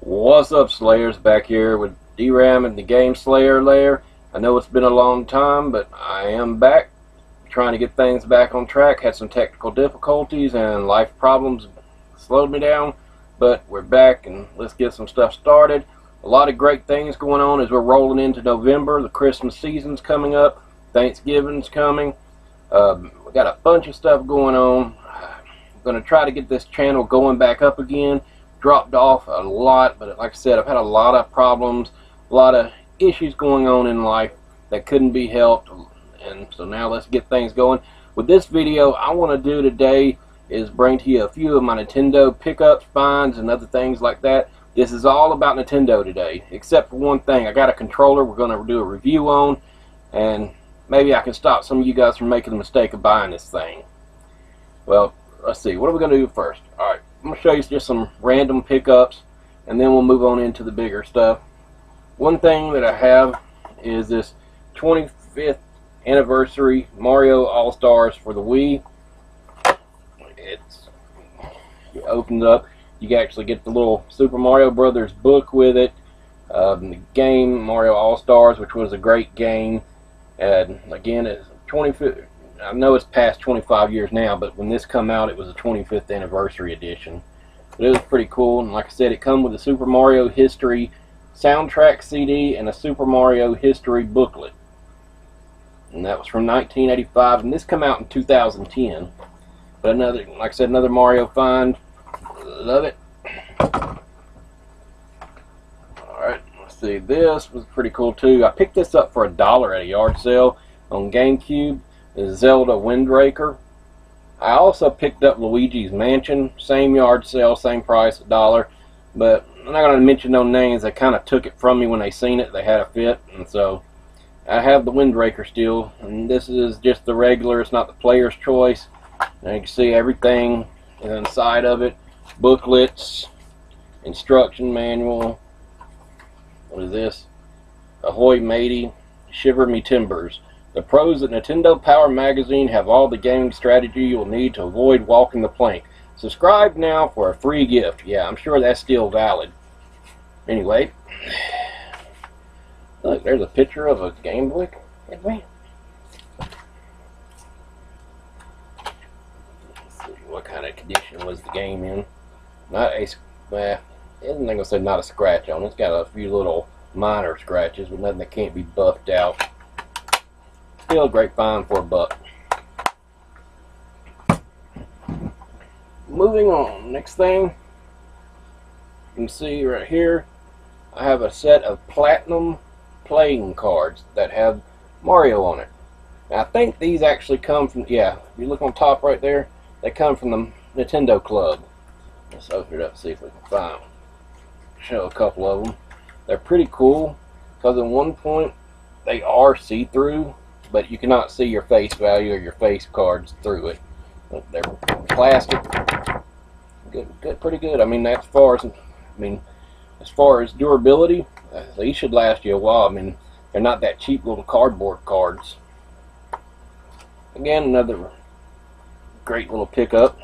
What's up, Slayers? Back here with DRAM and the Game Slayer layer. I know it's been a long time, but I am back trying to get things back on track. Had some technical difficulties and life problems slowed me down, but we're back and let's get some stuff started. A lot of great things going on as we're rolling into November. The Christmas season's coming up. Thanksgiving's coming. We got a bunch of stuff going on. I'm going to try to get this channel going back up again. Dropped off a lot, but like I said, I've had a lot of problems, a lot of issues going on in life that couldn't be helped, and so now let's get things going. With this video, I want to do today is bring to you a few of my Nintendo pickups, finds, and other things like that. This is all about Nintendo today, except for one thing. I got a controller we're going to do a review on, and maybe I can stop some of you guys from making the mistake of buying this thing. Well, let's see. What are we going to do first? Alright. I'm going to show you just some random pickups, and then we'll move on into the bigger stuff. One thing that I have is this 25th anniversary Mario All-Stars for the Wii. It opens up. You actually get the little Super Mario Brothers book with it. The game Mario All-Stars, which was a great game. And again, it's 25th. I know it's past 25 years now, but when this come out, it was a 25th anniversary edition. But it was pretty cool, and like I said, it come with a Super Mario History soundtrack CD and a Super Mario History booklet. And that was from 1985, and this come out in 2010. But another, like I said, another Mario find. Love it. Alright, let's see. This was pretty cool too. I picked this up for $1 at a yard sale on GameCube. The Zelda Wind Waker. I also picked up Luigi's Mansion, same yard sale, same price, $1. But I'm not going to mention no names. They kind of took it from me when they seen it. They had a fit, and so I have the Wind Waker still. And this is just the regular. It's not the player's choice. And you can see everything inside of it: booklets, instruction manual. What is this? Ahoy matey, shiver me timbers. The pros at Nintendo Power Magazine have all the gaming strategy you'll need to avoid walking the plank. Subscribe now for a free gift. Yeah, I'm sure that's still valid. Anyway, look, there's a picture of a Game Boy. Let's see, what kind of condition was the game in? Not a, well, I'm not gonna say not a scratch on it. It's got a few little minor scratches, but nothing that can't be buffed out. Still a great find for $1. Moving on, next thing you can see right here, I have a set of platinum playing cards that have Mario on it. Now, I think these actually come from, yeah, if you look on top right there, they come from the Nintendo Club. Let's open it up and see if we can find them. Show a couple of them. They're pretty cool because at one point they are see-through, but you cannot see your face value or your face cards through it. They're plastic. Good, pretty good. I mean, as far as durability, these should last you a while. I mean, they're not that cheap little cardboard cards. Again, another great little pickup.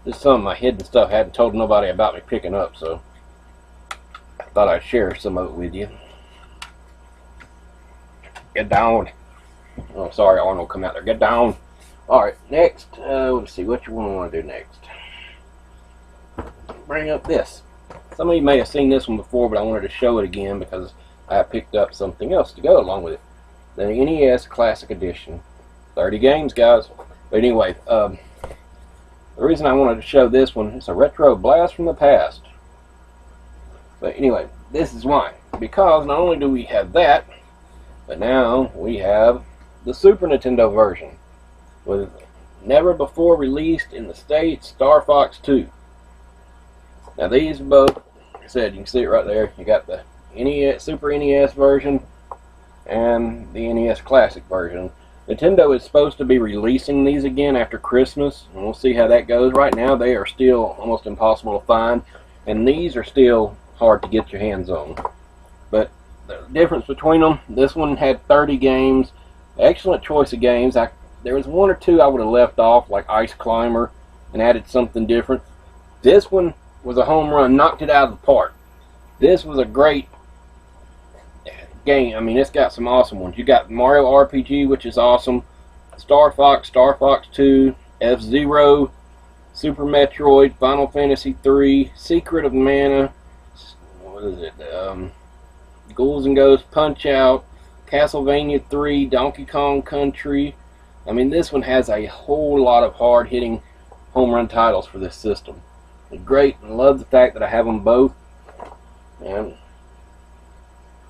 This is some of my hidden stuff I hadn't told nobody about me picking up, so I thought I'd share some of it with you. Get down. Oh, sorry, Arnold, come out there. Get down. Alright, next. Let's see, what you want to do next? Bring up this. Some of you may have seen this one before, but I wanted to show it again because I picked up something else to go along with it. The NES Classic Edition. 30 games, guys. But anyway, the reason I wanted to show this one is a retro blast from the past. But anyway, this is why. Because not only do we have that, but now we have the Super Nintendo version with never before released in the States Star Fox 2. Now these are both, like I said, you can see it right there. You got the NES, Super NES version and the NES Classic version. Nintendo is supposed to be releasing these again after Christmas, and we'll see how that goes. Right now they are still almost impossible to find, and these are still hard to get your hands on. But the difference between them, this one had 30 games, excellent choice of games. There was one or two I would have left off, like Ice Climber, and added something different. This one was a home run, knocked it out of the park. This was a great game. I mean, it's got some awesome ones. You got Mario RPG, which is awesome, Star Fox 2, F-Zero, Super Metroid, Final Fantasy 3, Secret of Mana, what is it, Ghouls and Ghosts, Punch-Out, Castlevania 3, Donkey Kong Country. I mean, this one has a whole lot of hard-hitting home run titles for this system. It's great, and love the fact that I have them both. And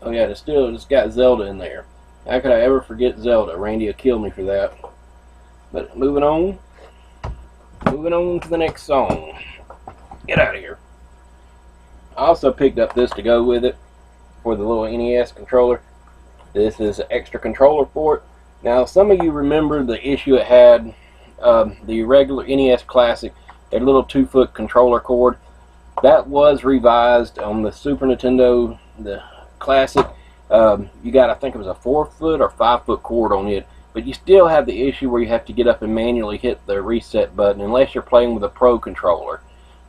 oh yeah, it's got Zelda in there. How could I ever forget Zelda? Randy will kill me for that. But moving on to the next song. Get out of here. I also picked up this to go with it for the little NES controller. This is an extra controller for it. Now, some of you remember the issue it had, the regular NES Classic, their little 2-foot controller cord. That was revised on the Super Nintendo, the Classic. You got, I think it was a 4-foot or 5-foot cord on it, but you still have the issue where you have to get up and manually hit the reset button unless you're playing with a Pro controller.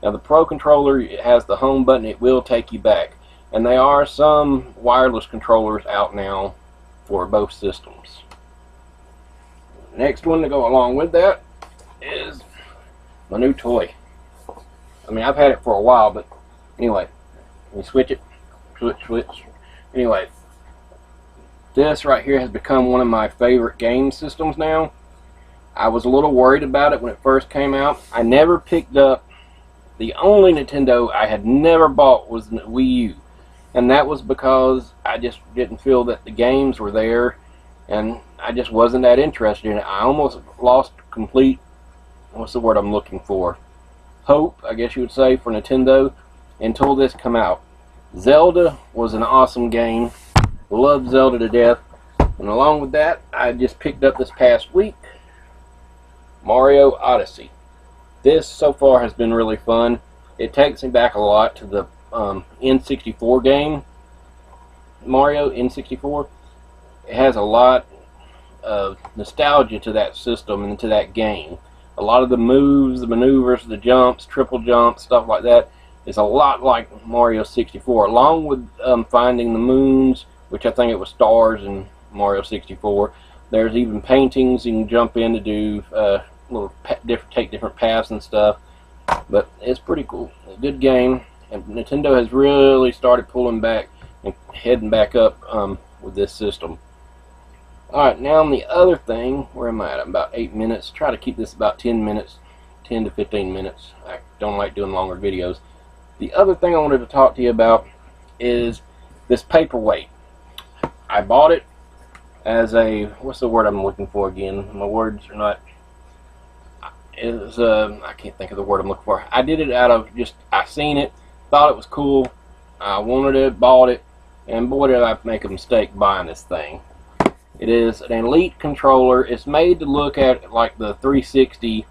Now, the Pro controller, it has the home button, it will take you back. And there are some wireless controllers out now for both systems. Next one to go along with that is my new toy. I mean, I've had it for a while, but anyway, we switch it, switch. Anyway, this right here has become one of my favorite game systems now. I was a little worried about it when it first came out. I never picked up, the only Nintendo I had never bought was the Wii U. And that was because I just didn't feel that the games were there, and I just wasn't that interested in it. I almost lost complete, what's the word I'm looking for? Hope, I guess you would say, for Nintendo until this come out. Zelda was an awesome game. Loved Zelda to death. And along with that, I just picked up this past week Mario Odyssey. This so far has been really fun. It takes me back a lot to the N64 game, Mario N64. It has a lot of nostalgia to that system and to that game. A lot of the moves, the maneuvers, the jumps, triple jumps, stuff like that is a lot like Mario 64, along with finding the moons, which I think it was stars in Mario 64. There's even paintings you can jump in to do take different paths and stuff. But it's pretty cool. A good game. And Nintendo has really started pulling back and heading back up with this system. Alright, now on the other thing, where am I at? I'm about 8 minutes. Try to keep this about 10 minutes, 10 to 15 minutes. I don't like doing longer videos. The other thing I wanted to talk to you about is this paperweight. I bought it as a, what's the word I'm looking for again? My words are not, I can't think of the word I'm looking for. I did it out of just, I seen it, thought it was cool, I wanted it, bought it, and boy did I make a mistake buying this thing. It is an Elite controller. It's made to look at like the 360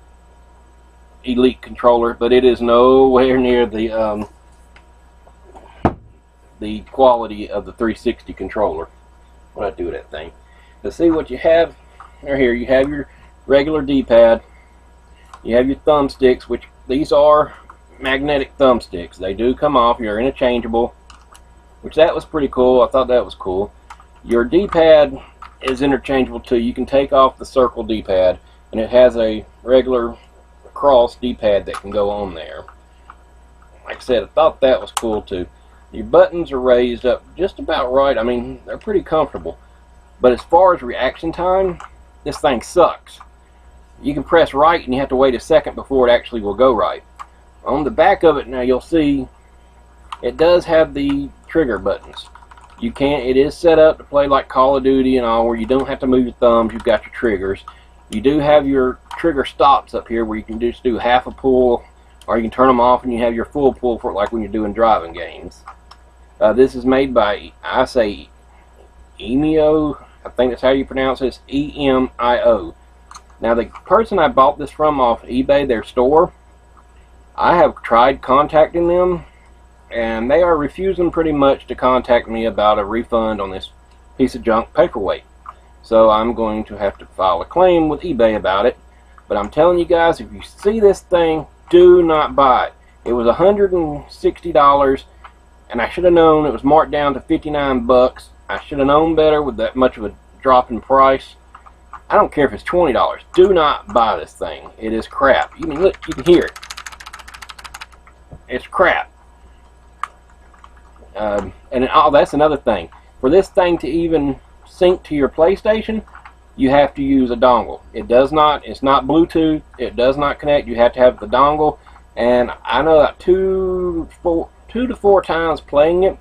Elite controller, but it is nowhere near the quality of the 360 controller. What do I do with that thing? To see what you have, right here, you have your regular D-pad. You have your thumbsticks, which these are magnetic thumbsticks. They do come off. You're interchangeable, which that was pretty cool. I thought that was cool. Your D-pad is interchangeable too. You can take off the circle D-pad, and it has a regular cross D-pad that can go on there. Like I said, I thought that was cool too. Your buttons are raised up just about right. I mean, they're pretty comfortable. But as far as reaction time, this thing sucks. You can press right and you have to wait a second before it actually will go right. On the back of it now, you'll see it does have the trigger buttons. It is set up to play like Call of Duty and all, where you don't have to move your thumbs. You've got your triggers. You do have your trigger stops up here where you can just do half a pull, or you can turn them off and you have your full pull for it, like when you're doing driving games. This is made by, I say, emio. I think that's how you pronounce it. E-M-I-O. Now, the person I bought this from off eBay, their store, I have tried contacting them, and they are refusing pretty much to contact me about a refund on this piece of junk paperweight. So I'm going to have to file a claim with eBay about it. But I'm telling you guys, if you see this thing, do not buy it. It was $160, and I should have known it was marked down to 59 bucks. I should have known better with that much of a drop in price. I don't care if it's $20. Do not buy this thing. It is crap. You can look, you can hear it. It's crap. That's another thing. For this thing to even sync to your PlayStation, you have to use a dongle. It's not Bluetooth. It does not connect. You have to have the dongle. And I know that 2 to 4 times playing it,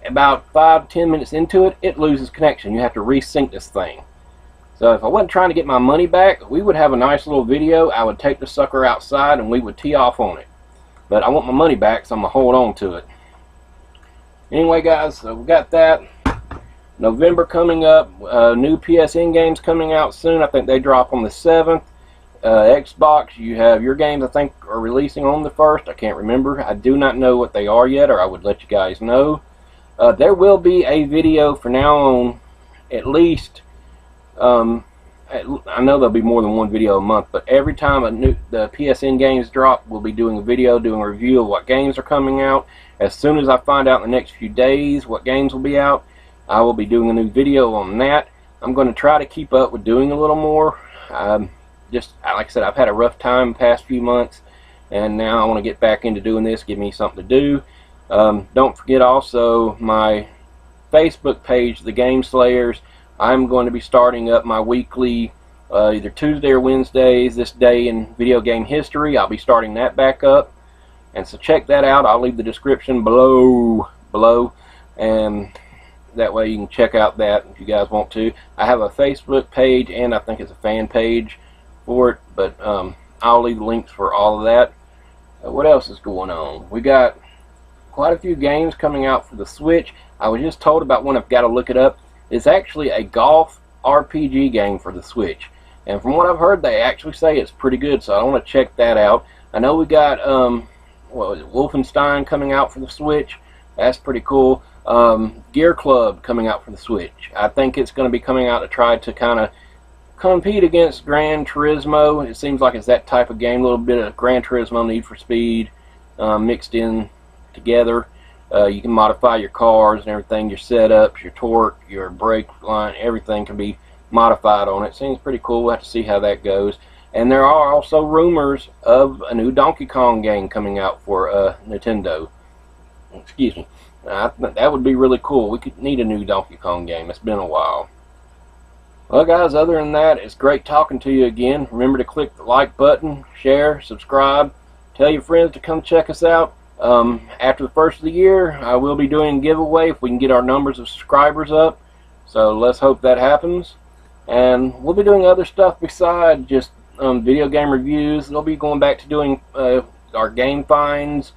about 5 to 10 minutes into it, it loses connection. You have to resync this thing. So if I wasn't trying to get my money back, we would have a nice little video. I would take the sucker outside and we would tee off on it. But I want my money back, so I'm going to hold on to it. Anyway, guys, so we got that. November coming up. New PSN games coming out soon. I think they drop on the 7th. Xbox, you have your games I think are releasing on the 1st. I can't remember. I do not know what they are yet, or I would let you guys know. There will be a video from now on, at least. I know there'll be more than one video a month, but every time the PSN games drop, we'll be doing a video, doing a review of what games are coming out. As soon as I find out in the next few days what games will be out, I will be doing a new video on that. I'm going to try to keep up with doing a little more. Just like I said, I've had a rough time the past few months, and now I want to get back into doing this, give me something to do. Don't forget also my Facebook page, The Game Slayers. I'm going to be starting up my weekly, either Tuesday or Wednesdays, This Day in Video Game History. I'll be starting that back up, and so check that out. I'll leave the description below, and that way you can check out that if you guys want to. I have a Facebook page, and I think it's a fan page for it, but I'll leave the links for all of that. What else is going on? We got quite a few games coming out for the Switch. I was just told about one. I've got to look it up. It's actually a golf RPG game for the Switch, and from what I've heard, they actually say it's pretty good, so I want to check that out. I know we got what was it, Wolfenstein coming out for the Switch. That's pretty cool. Gear Club coming out for the Switch. I think it's going to be coming out to try to kind of compete against Gran Turismo. It seems like it's that type of game, a little bit of Gran Turismo, Need for Speed mixed in together. You can modify your cars and everything, your setups, your torque, your brake line, everything can be modified on it. Seems pretty cool. We'll have to see how that goes. And there are also rumors of a new Donkey Kong game coming out for Nintendo. Excuse me. That would be really cool. We could need a new Donkey Kong game. It's been a while. Well, guys, other than that, it's great talking to you again. Remember to click the like button, share, subscribe, tell your friends to come check us out. After the first of the year, I will be doing a giveaway if we can get our numbers of subscribers up. So let's hope that happens. And we'll be doing other stuff besides just video game reviews. We'll be going back to doing our game finds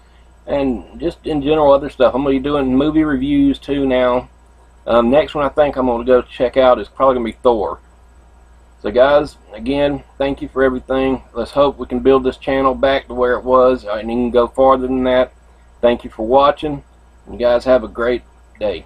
and just in general other stuff. I'm going to be doing movie reviews too now. Next one I think I'm going to go check out is probably going to be Thor. So guys, again, thank you for everything. Let's hope we can build this channel back to where it was and even go farther than that. Thank you for watching. You guys have a great day.